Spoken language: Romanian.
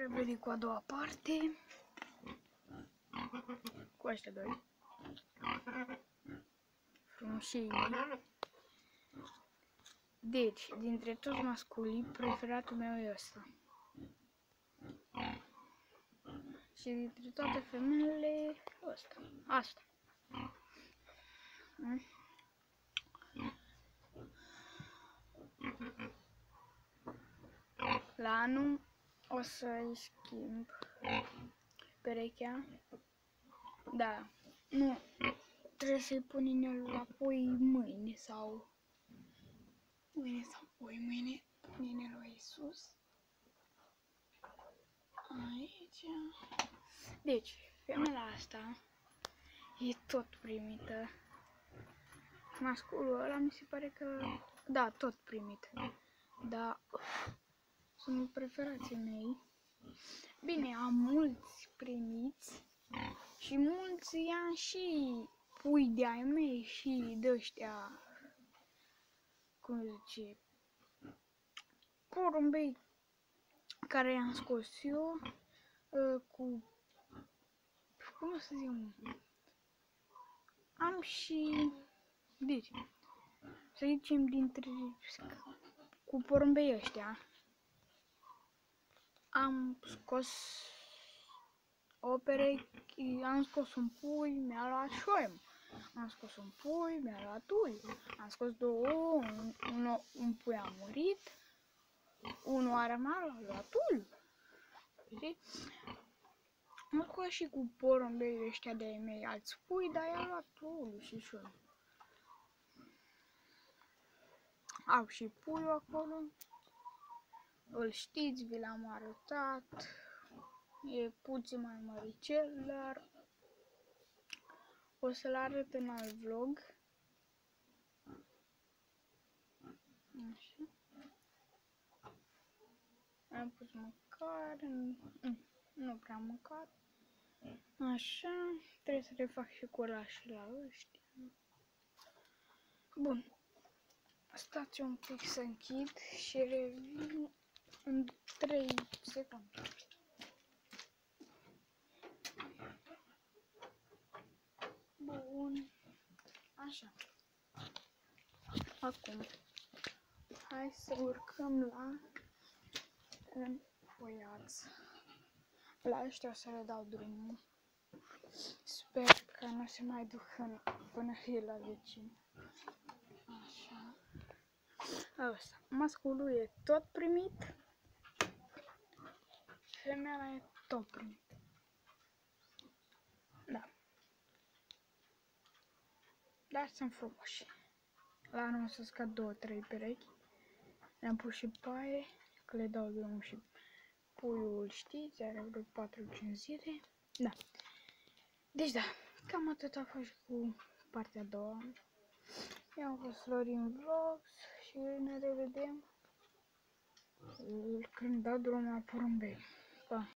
revenit cu a doua parte. Cu ăștia doi. Frumușii. Deci, dintre toți masculii, preferatul meu e ăsta. Și dintre toate femeile, ăsta. Asta. La anul o să-i schimb perechea. Da, nu, trebuie să-i pun inelul apoi mâine sau mâine pun inelul aici sus. Aici. Deci, femeia asta e tot primită. Masculul ăla mi se pare că, da, tot primit. Da, sunt preferații mei. Bine, am mulți primiți și mulți i-am și pui de-ai mei și de-ăștia, cum zice, porumbei care i-am scos eu cu, cum să zic, am și, deci, să zicem, dintre, cu porumbei ăștia, am scos o pereche, am scos un pui, mi-a luat șoim. Am scos un pui, mi-a luat ui. Am scos două, un pui a murit, unul a rămas, a luat ui. Am scos și cu porumbei ăștia de-ai mei alți pui, dar i-a luat ui și șoim. Au și puiul acolo. Îl știți, vi l-am arătat. E puțin mai măricel, dar o să-l arăt în alt vlog. Așa. Am pus mâncare, nu prea am mâncat. Așa, trebuie să le fac și colaș la ăștia. Bun. Stați un pic să închid și revin în 3 secunde. Bun. Așa. Acum, hai să urcăm la înfoiață. La ăștia o să le dau drumul. Sper că nu se mai duc până fie la vecin. Așa. Asta. Masculul e tot primit. Femeia e tot primit. Da. Dar sunt frumoși. La anul o să scad 2-3 perechi. Le-am pus și paie, că le dau drumul și puiul, știți, are vreo 4-5 zile. Da. Deci da, cam atât a fost cu partea a doua. Eu am fost Florin Vlogs și ne revedem când dau drumul la porumbei. Pa!